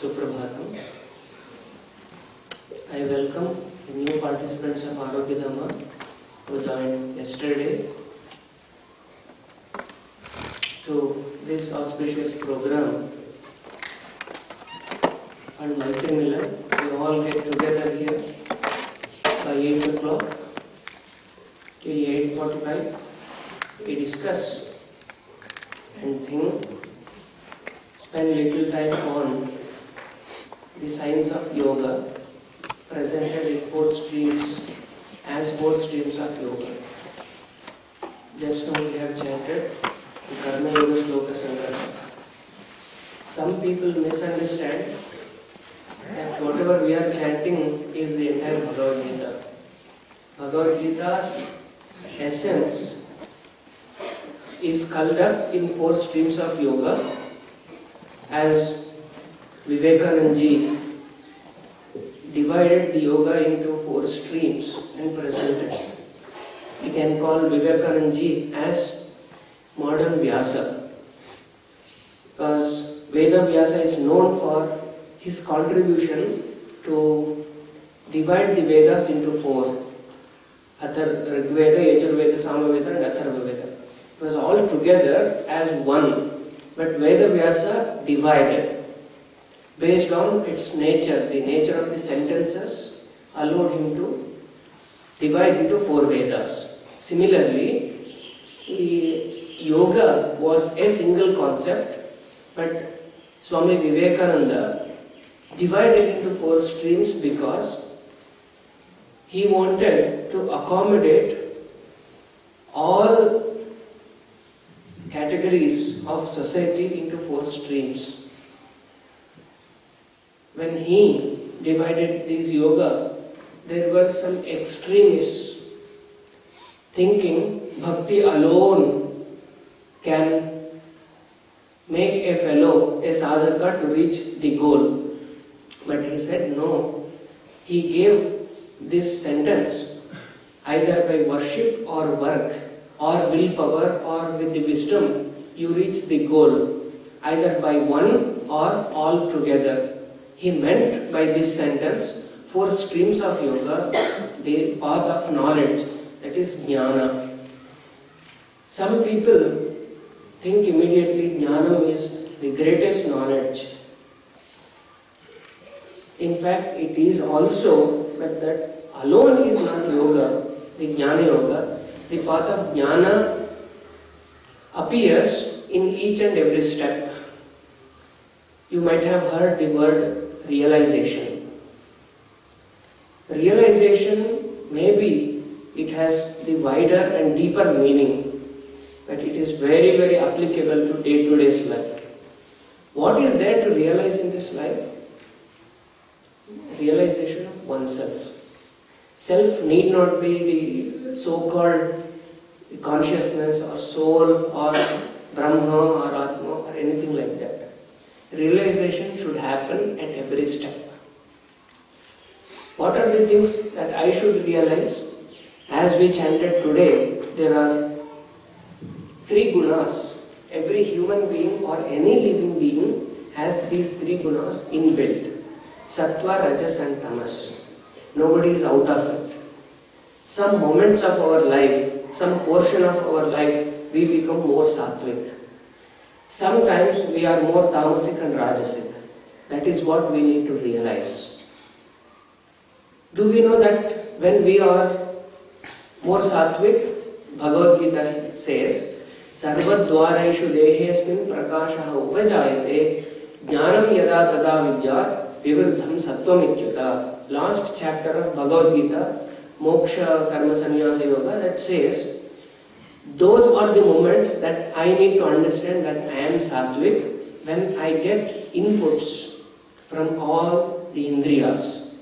Suprabhatam. I welcome the new participants of Arogya Dhamma who joined yesterday to this auspicious program on multi-million. We all get together here by 8 o'clock till 8:45. We discuss and think, spend little time on the science of yoga presented in 4 streams as 4 streams of yoga. Just now we have chanted the Karma Yoga Shloka Sangraha. Some people misunderstand that whatever we are chanting is the entire Bhagavad Gita. Bhagavad Gita's essence is culled up in 4 streams of yoga, as Vivekananda ji divided the yoga into 4 streams and presented. We can call Vivekananda ji as modern Vyasa, because Veda Vyasa is known for his contribution to divide the Vedas into 4. Rig Veda, Yajur Veda, Samaveda and Atharva Veda. It was all together as one, but Veda Vyasa divided. Based on its nature, the nature of the sentences allowed him to divide into 4 Vedas. Similarly, yoga was a single concept, but Swami Vivekananda divided into 4 streams because he wanted to accommodate all categories of society into 4 streams. When he divided this yoga, there were some extremists thinking bhakti alone can make a fellow a sadhaka to reach the goal. But he said no. He gave this sentence either by worship or work or willpower or with the wisdom you reach the goal, either by one or all together. He meant by this sentence 4 streams of yoga, the path of knowledge, that is jnana. Some people think immediately jnana is the greatest knowledge. In fact, it is also, but that alone is not yoga, the jnana yoga. The path of jnana appears in each and every step. You might have heard the word realization. Realization, maybe it has the wider and deeper meaning, but it is very, very applicable to day-to-day life. What is there to realize in this life? Realization of oneself. Self need not be the so-called consciousness or soul or Brahma or Atma or anything like that. Realization should happen at every step. What are the things that I should realize? As we chanted today, there are 3 gunas. Every human being or any living being has these 3 gunas inbuilt. Sattva, Rajas and Tamas. Nobody is out of it. Some moments of our life, some portion of our life, we become more sattvic. Sometimes we are more tamasic and rajasic. That is what we need to realize. Do we know that when we are more sattvic, Bhagavad Gita says, Sarvadvaraishu dehesmin prakashaha upajayate jnanam yada tada vidyat vivruddham sattvam ityuta. Last chapter of Bhagavad Gita, Moksha Karma Sannyasa Yoga, that says, those are the moments that I need to understand that I am sattvic when I get inputs from all the indriyas.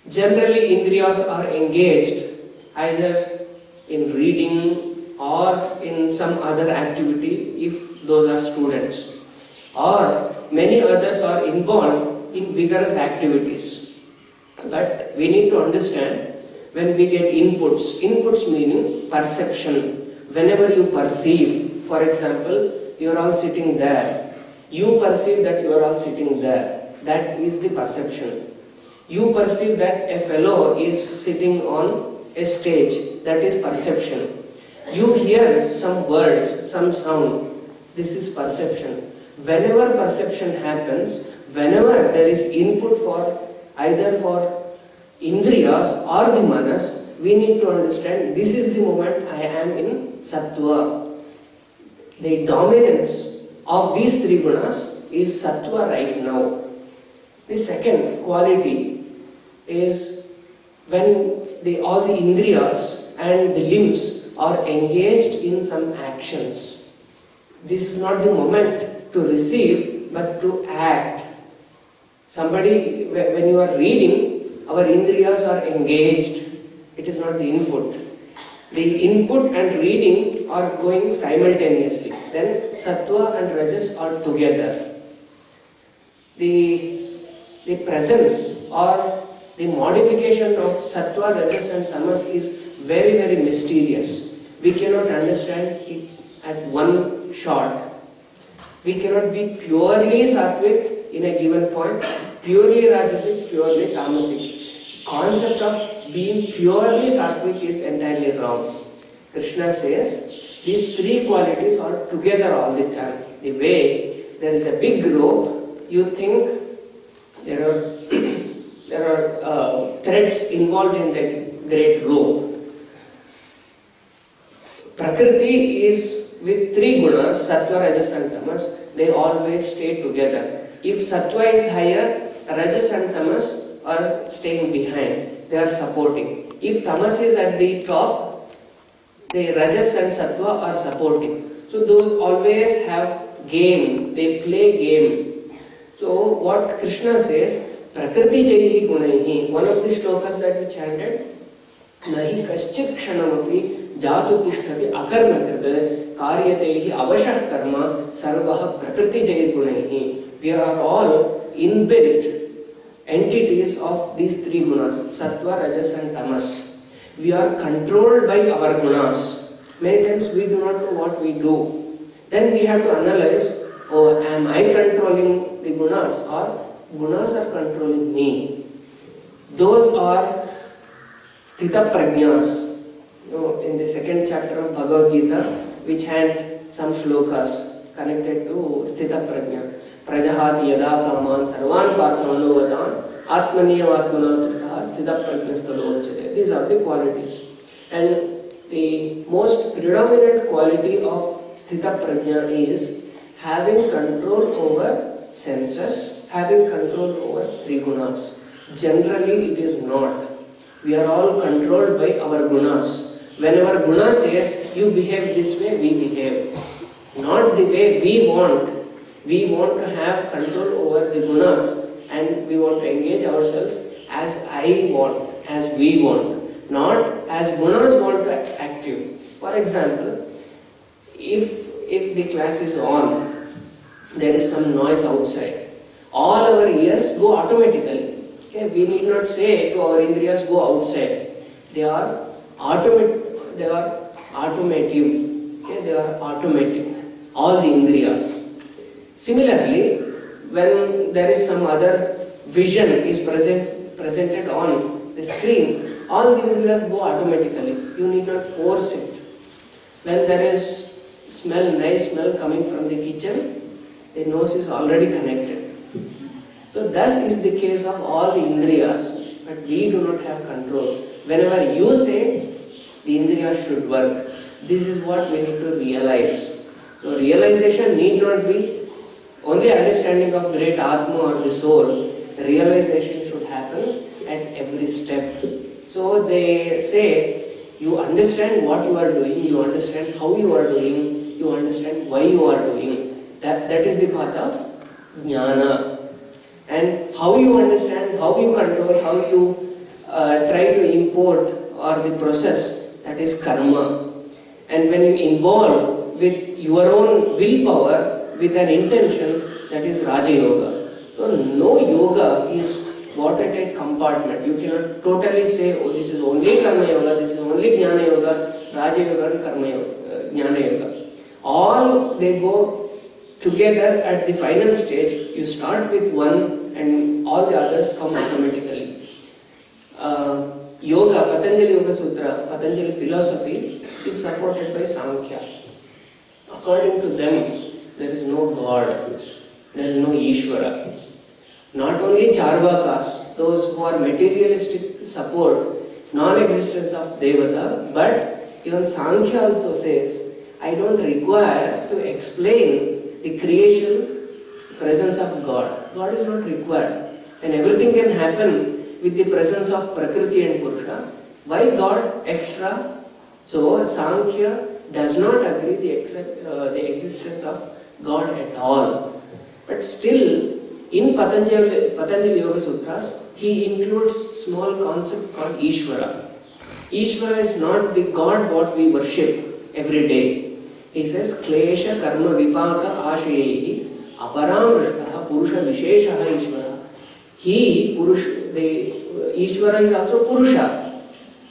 Generally, indriyas are engaged either in reading or in some other activity if those are students, or many others are involved in vigorous activities. But we need to understand when we get inputs meaning perception. Whenever you perceive, for example, you are all sitting there, you perceive that you are all sitting there. that is the perception. You perceive that a fellow is sitting on a stage, that is perception. You hear some words, some sound, this is perception. Whenever perception happens, whenever there is input for either for indriyas or the manas, we need to understand this is the moment I am in sattva. The dominance of these three gunas is sattva right now. The second quality is when all the indriyas and the limbs are engaged in some actions. This is not the moment to receive but to act. Somebody, when you are reading, our indriyas are engaged. It is not the input. The input and reading are going simultaneously. Then sattva and rajas are together. The presence or the modification of sattva, rajas and tamas is very, very mysterious. We cannot understand it at one shot. We cannot be purely sattvic in a given point, purely rajasic, purely tamasic. Concept of being purely sattvic is entirely wrong. Krishna says these three qualities are together all the time. The way there is a big rope, you think there are threads involved in the great rope. Prakriti is with three gunas, sattva, rajas and tamas, they always stay together. If sattva is higher, rajas and tamas are staying behind, they are supporting. If tamas is at the top, the rajas and sattva are supporting. So those always have game, they play game. So what Krishna says, Prakriti Jaihi Gunaihi, one of the shlokas that we chanted, Nahi kaschit kshanamapi jatu tishtati akarmakrita karyatehi avashah karma sarvaha Prakriti Jaihi Gunaihi. We are all inbuilt entities of these three gunas, sattva, rajas and tamas. We are controlled by our gunas. Many times we do not know what we do. Then we have to analyze, oh, am I controlling the gunas or gunas are controlling me? Those are sthita prajnas. In the second chapter of Bhagavad Gita, we chant some shlokas connected to sthita prajna. Prajahati yada kaman sarvan parthamano vadan atmaniya atmana tushtaha sthita prajnastalochate. These are the qualities. And the most predominant quality of sthita prajna is having control over senses, having control over three gunas. Generally it is not. We are all controlled by our gunas. Whenever guna says, you behave this way, we behave. Not the way we want. We want to have control over the gunas and we want to engage ourselves as I want, as we want. Not as gunas want to active. For example, if the class is on, there is some noise outside. All our ears go automatically. Okay? We need not say to our indriyas, go outside. They are automative. Okay? They are automatic. All the indriyas. Similarly, when there is some other vision is presented on the screen, all the indriyas go automatically. You need not force it. When there is nice smell coming from the kitchen, the nose is already connected. So thus is the case of all the indriyas, but we do not have control. Whenever you say, the indriyas should work. This is what we need to realize. So realization need not be only understanding of great Atma or the soul. Realization should happen at every step. So they say, you understand what you are doing, you understand how you are doing, you understand why you are doing. That is the path of jnana. And how you understand, how you control, how you try to import or the process, that is karma. And when you involve with your own willpower, with an intention, that is Raja Yoga. So no yoga is watertight compartment. You cannot totally say, oh, this is only Karma Yoga, this is only Jnana Yoga, Raja Yoga and Karma Yoga, Jnana Yoga. All they go together at the final stage. You start with one and all the others come automatically. Yoga, Patanjali Yoga Sutra, Patanjali philosophy is supported by Sankhya. According to them, there is no God, there is no Ishvara. Not only Charvakas, those who are materialistic, support non-existence of Devata, but even Sankhya also says, I don't require to explain the creation, presence of God. God is not required. And everything can happen with the presence of Prakriti and Purusha. Why God extra? So Sankhya does not agree the existence of God at all. But still, in Patanjali Yoga Sutras, he includes small concept called Ishvara. Ishvara is not the God what we worship every day. He says, Klesha Karma Vipaka Ashayehi Aparamrishtaha Purusha Visheshaha Ishvara. He, Purusha, the Ishvara is also Purusha.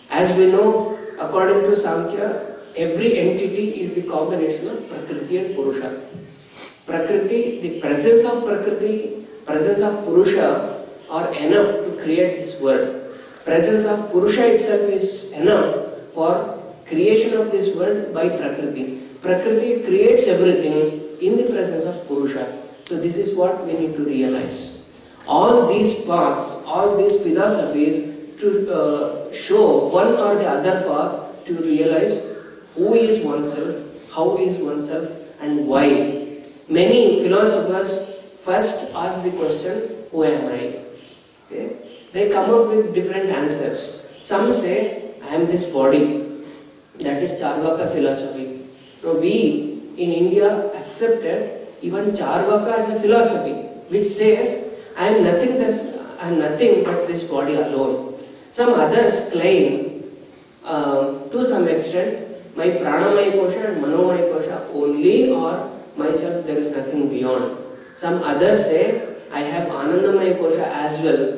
As we know, according to Sankhya, every entity is the combination of Prakriti and Purusha. Prakriti, the presence of Prakriti, presence of Purusha are enough to create this world. Presence of Purusha itself is enough for creation of this world by Prakriti. Prakriti creates everything in the presence of Purusha. So this is what we need to realize. All these paths, all these philosophies to show one or the other path to realize who is oneself, how is oneself, and why. Many philosophers first ask the question, who am I? Okay? They come up with different answers. Some say, I am this body. That is Charvaka philosophy. Now we in India accepted even Charvaka as a philosophy, which says, I am nothing but this body alone. Some others claim, to some extent, my pranamaya kosha and manomaya kosha only, or myself there is nothing beyond. Some others say, I have anandamaya kosha as well.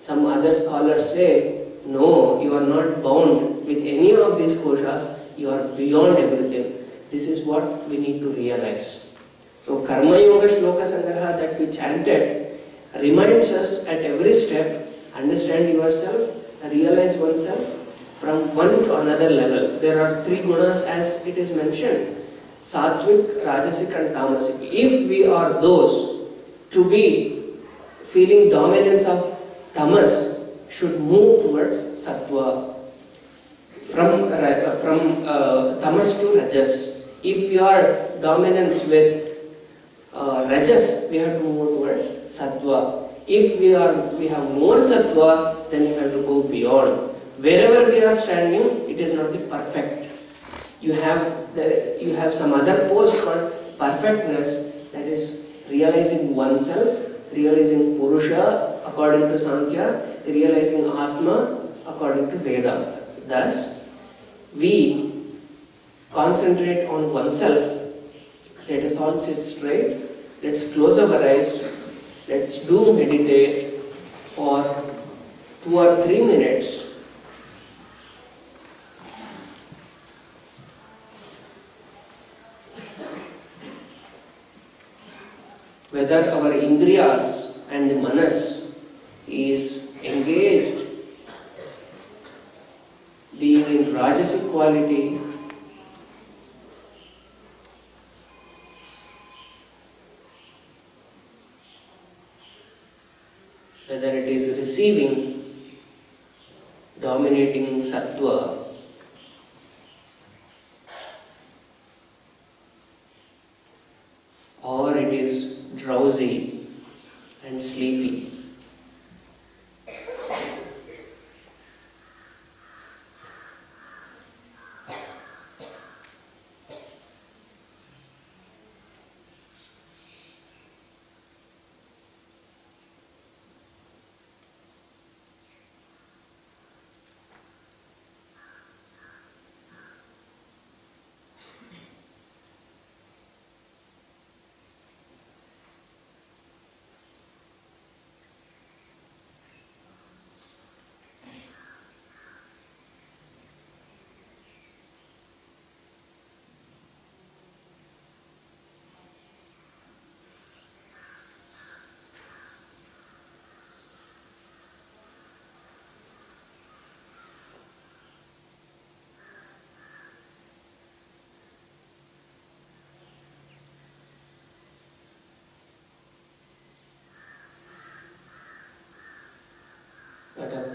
Some other scholars say, no, you are not bound with any of these koshas, you are beyond everything. This is what we need to realize. So Karma Yoga Shloka Sangraha that we chanted reminds us at every step, understand yourself, realize oneself from one to another level. There are three gunas as it is mentioned, Sattvic, Rajasic and Tamasic. If we are those to be feeling dominance of Tamas, should move towards Sattva. From Tamas to Rajas. If we are dominance with Rajas, we have to move towards Sattva. If we have more Sattva, then we have to go beyond. Wherever we are standing, it is not the perfect. You have some other post called perfectness, that is realizing oneself, realizing Purusha according to Sankhya, realizing Atma according to Vedanta. Thus, we concentrate on oneself. Let us all sit straight. Let's close our eyes. Let's do meditate for 2 or 3 minutes. Whether our indriyas and the manas is engaged, being in Rajasic quality, whether it is receiving, dominating Sattva, or it is drowsy and sleepy.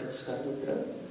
Namaskar Rudra.